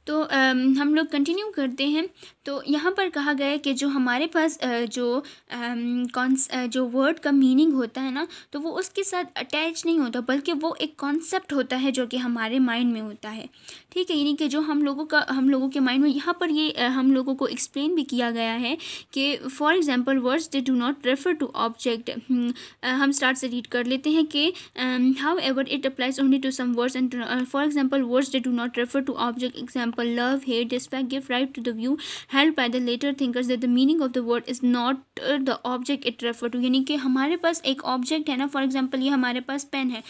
तो हम लोग कंटिन्यू करते हैं। तो यहाँ पर कहा गया है कि जो हमारे पास जो वर्ड का मीनिंग होता है ना, तो वो उसके साथ अटैच नहीं होता, बल्कि वो एक कॉन्सेप्ट होता है जो कि हमारे माइंड में होता है। ठीक है, यानी कि जो हम लोगों के माइंड में, यहाँ पर ये हम लोगों को एक्सप्लेन भी किया गया है कि for example words they do not refer to object. हम स्टार्ट से रीड कर लेते हैं कि however it applies only to some words and for example words they do not refer to object, example love, hate, respect, give right to the view held by the later thinkers that the meaning of the word is not the object it refer to। यानी कि हमारे पास एक object है ना, for example ये हमारे पास pen है,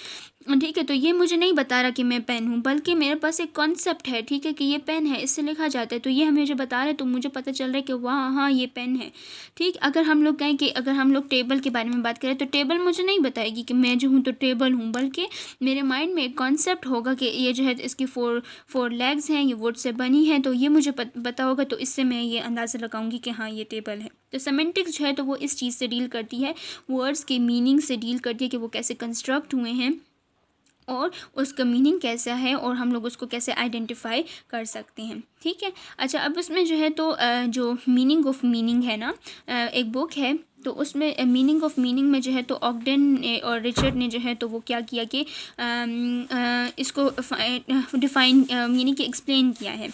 ठीक है, तो ये मुझे नहीं बता रहा कि मैं पेन हूँ, बल्कि मेरे पास एक कॉन्सेप्ट है, ठीक है, कि ये पेन है, इससे लिखा जाता है, तो ये हमें मुझे बता रहे, तो मुझे पता चल रहा है कि वाह हाँ ये पेन है। ठीक, अगर हम लोग कहें कि अगर हम लोग टेबल के बारे में बात करें, तो टेबल मुझे नहीं बताएगी कि मैं जो हूँ तो टेबल हूँ, बल्कि मेरे माइंड में एक कॉन्सेप्ट होगा कि ये जो है इसकी फोर लेग्स हैं, ये वुड से बनी है, तो ये मुझे पता होगा, तो इससे मैं ये अंदाज़ा लगाऊंगी कि हाँ ये टेबल है। तो सेमेंटिक्स जो है तो वो इस चीज़ से डील करती है, वर्ड्स के मीनिंग से डील करती है कि वो कैसे कंस्ट्रक्ट हुए हैं और उसका मीनिंग कैसा है, और हम लोग उसको कैसे आइडेंटिफाई कर सकते हैं। ठीक है, अच्छा, अब इसमें जो है तो जो मीनिंग ऑफ मीनिंग है ना, एक बुक है, तो उसमें मीनिंग ऑफ मीनिंग में जो है तो ऑगडन और रिचर्ड ने जो है तो वो क्या किया कि इसको डिफाइन यानी कि एक्सप्लेन किया है।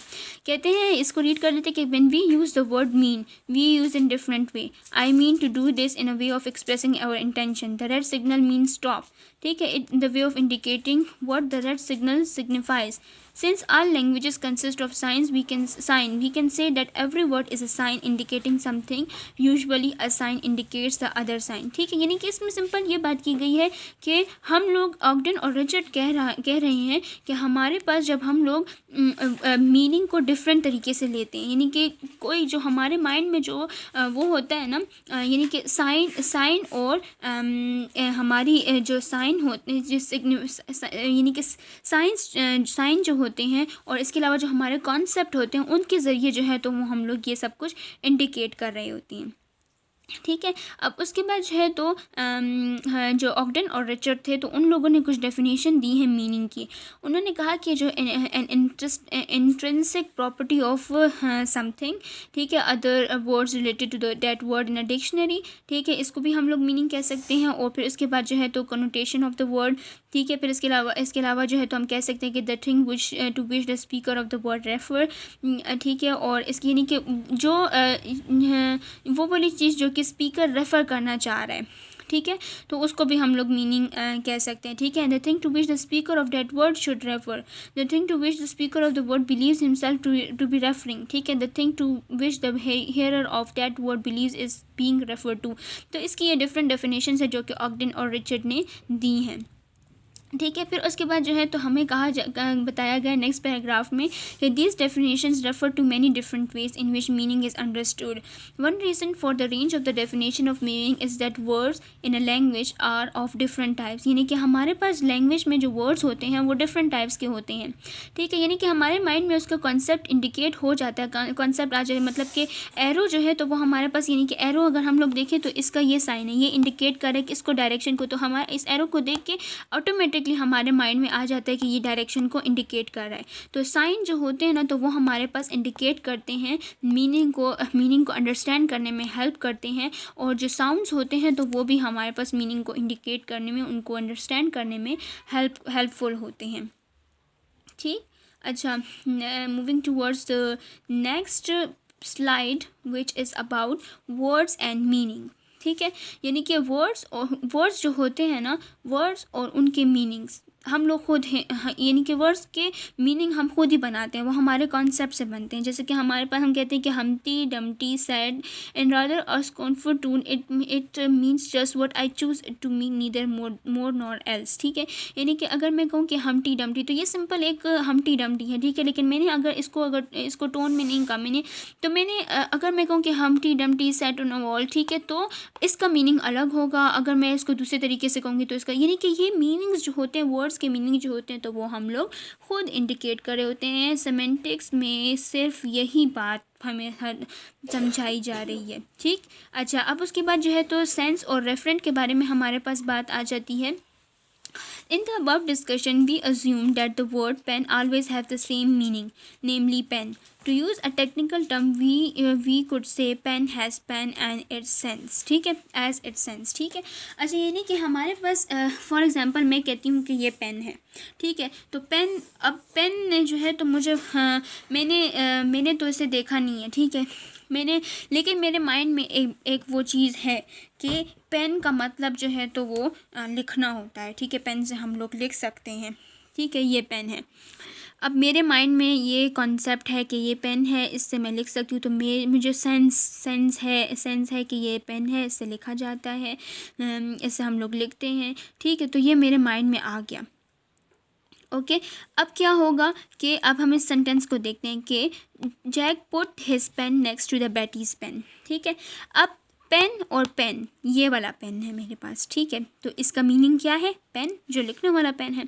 कहते हैं, इसको रीड कर लेते हैं कि when we use the word mean we use in different way. I mean to do this in a way of expressing our intention. The red signal mean stop. ठीक है, in the way of indicating what the red signal signifies. Since all languages consist of signs, we can say that every word is a sign indicating something. Usually, a sign indicates the other sign. ठीक है, यानी कि इसमें simple ये बात की गई है कि हम लोग ऑगडन और रिचर्ड कह रहे हैं कि हमारे पास जब हम लोग मीनिंग को डिफरेंट तरीके से लेते हैं, यानी कि कोई जो हमारे माइंड में जो वो होता है ना, यानी कि साइन और हमारी जो साइन होते हैं, जिस यानी कि साइन जो होते हैं, और इसके अलावा जो हमारे कॉन्सेप्ट होते हैं, उनके ज़रिए जो है तो वो हम लोग ये सब कुछ इंडिकेट कर रहे होती हैं। ठीक है, अब उसके बाद जो है तो जो ऑगडन और रिचर्ड थे, तो उन लोगों ने कुछ डेफिनेशन दी है मीनिंग की। उन्होंने कहा कि जो इंट्रिंसिक प्रॉपर्टी ऑफ समथिंग, ठीक है, other words related to that word in a dictionary. ठीक है, इसको भी हम लोग मीनिंग कह सकते हैं। और फिर उसके बाद जो है तो कनोटेशन ऑफ द वर्ड। ठीक है, फिर इसके अलावा जो है तो हम कह सकते हैं कि the thing which to which the speaker of the word refer. ठीक है, और इसकी यानी कि जो वो वाली चीज़ जो कि स्पीकर रेफ़र करना चाह रहा है, ठीक है, तो उसको भी हम लोग मीनिंग कह सकते हैं। ठीक है, the thing to which the speaker of that word should refer, the thing to which the speaker of the word believes himself to be referring. ठीक है, the thing to which the hearer of that word believes is being refer to. तो इसकी ये different definition है जो कि ऑगडन और Richard ने दी हैं। ठीक है, फिर उसके बाद जो है तो हमें बताया गया नेक्स्ट पैराग्राफ में कि these definitions refer to many different ways in which meaning is understood. One reason for the range of the definition of meaning is that words in a language are of different types. यानी कि हमारे पास language में जो words होते हैं वो different types के होते हैं। ठीक है, यानी कि हमारे माइंड में उसका कॉन्सेप्ट इंडिकेट हो जाता है, कॉन्सेप्ट आ जाए, मतलब कि एरो जो है तो वो हमारे पास, यानी कि एरो अगर हम लोग देखें तो इसका ये साइन है, ये इंडिकेट करे कि इसको डायरेक्शन को, तो हमारे इस एरो को देख के ऑटोमेटिकली हमारे माइंड में आ जाता है कि ये डायरेक्शन को इंडिकेट कर रहा है। तो साइन जो होते हैं ना, तो वो हमारे पास इंडिकेट करते हैं, मीनिंग को अंडरस्टैंड करने में हेल्प करते हैं। और जो साउंड्स होते हैं तो वो भी हमारे पास मीनिंग को इंडिकेट करने में, उनको अंडरस्टैंड करने में हेल्पफुल होते हैं। ठीक, अच्छा, moving towards the next slide which is about words and meaning. ठीक है, यानी कि वर्ड्स जो होते हैं ना, वर्ड्स और उनके मीनिंग्स हम लोग खुद हैं, यानी कि वर्ड्स के मीनिंग हम खुद ही बनाते हैं, वो हमारे कॉन्सेप्ट से बनते हैं। जैसे कि हमारे पास हम कहते हैं कि Humpty Dumpty said and rather a scornful tone, it means just what I choose to mean neither more nor else. ठीक है, यानी कि अगर मैं कहूँ कि हमटी डमटी, तो ये सिंपल एक हमटी डमटी है। ठीक है, लेकिन मैंने अगर इसको टोन में नहीं कहा मैंने अगर मैं कहूँ कि Humpty Dumpty sat on a wall, ठीक है, तो इसका मीनिंग अलग होगा। अगर मैं इसको दूसरे तरीके से कहूँगी तो इसका, यानी कि ये मीनिंग्स जो होते हैं, वर्ड्स के मीनिंग जो होते हैं, तो वो हम लोग खुद इंडिकेट कर रहे होते हैं। सेमेंटिक्स में सिर्फ यही बात हमें समझाई जा रही है। ठीक, अच्छा, अब उसके बाद जो है तो सेंस और रेफरेंट के बारे में हमारे पास बात आ जाती है। In the above discussion, we assume that the word pen always have the same meaning, namely pen. To use a technical term, we could say pen has pen and its sense. ठीक है, as its sense. ठीक है. अच्छा, ये नहीं कि हमारे पास for example मैं कहती हूँ कि ये पेन है. ठीक है, तो पेन, अब पेन ने जो है तो मुझे मैंने तो इसे देखा नहीं है. ठीक है, लेकिन मेरे माइंड में एक वो चीज़ है कि पेन का मतलब जो है तो वो लिखना होता है. ठीक है, पेन से हम लोग लिख सकते हैं. ठीक है, ये पेन है. अब मेरे माइंड में ये कॉन्सेप्ट है कि ये पेन है, इससे मैं लिख सकती हूँ. तो मुझे सेंस है कि ये पेन है, इससे लिखा जाता है, इससे हम लोग लिखते हैं. ठीक है, तो ये मेरे माइंड में आ गया. ओके, अब क्या होगा कि अब हम इस सेंटेंस को देखते हैं कि Jack put his pen next to the Betty's pen. ठीक है, अब पेन और पेन, ये वाला पेन है मेरे पास. ठीक है, तो इसका मीनिंग क्या है? पेन, जो लिखने वाला पेन है.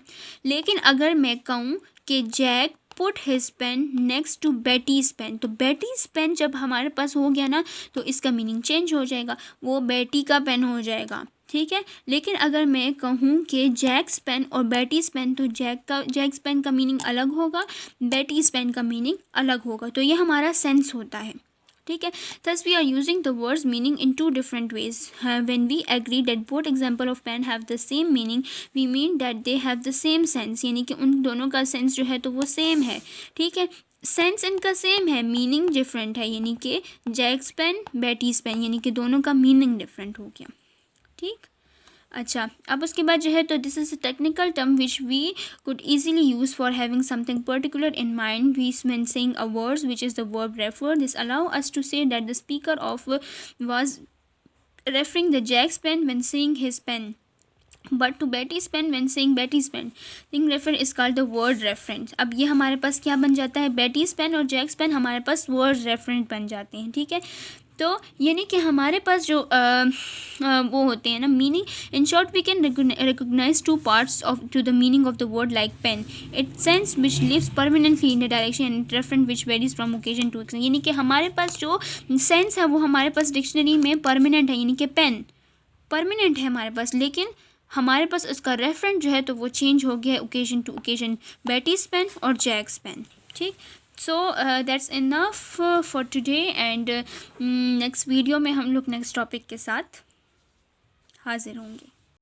लेकिन अगर मैं कहूँ कि Jack put his pen next to Betty's pen, तो बेटीज पेन जब हमारे पास हो गया ना, तो इसका मीनिंग चेंज हो जाएगा, वो बेटी का पेन हो जाएगा. ठीक है, लेकिन अगर मैं कहूँ कि जैक्स पेन और बेटीज पेन, तो जैक्स पेन का मीनिंग अलग होगा, बेटीज पेन का मीनिंग अलग होगा. तो ये हमारा सेंस होता है. ठीक है, thus we are using the words meaning in two different ways. When we agree that both example of pen have the same meaning, we mean that they have the same sense. यानी कि उन दोनों का sense जो है तो वो same है. ठीक है, सेंस इनका सेम है, मीनिंग डिफरेंट है. यानी कि जैक्स पेन, बेटीज पेन, यानी कि दोनों का मीनिंग डिफरेंट हो गया. ठीक, अच्छा, अब उसके बाद जो है तो this is a technical term which we could easily use for having something particular in mind. We when saying a words which is the verb refer. This allow us to say that the speaker of was referring the Jack's pen when saying his pen, but to Betty's pen when saying Betty's pen. Thing refer is called the word reference. अब ये हमारे पास क्या बन जाता है? Betty's pen और Jack's pen हमारे पास word reference बन जाते हैं. ठीक है, तो यानी कि हमारे पास जो वो होते हैं ना meaning. In short we can recognise two parts of to the meaning of the word like pen. It sense which lives permanently in the direction and reference which varies from occasion to occasion. यानी कि हमारे पास जो sense है वो हमारे पास dictionary में permanent है. यानी कि पेन परमानेंट है हमारे पास, लेकिन हमारे पास उसका रेफरेंस जो है तो वो चेंज हो गया ओकेजन टू ओकेजन. बेटीज पेन और जैक्स पेन. ठीक, so that's enough for today and next video में हम लोग नेक्स्ट टॉपिक के साथ हाजिर होंगे.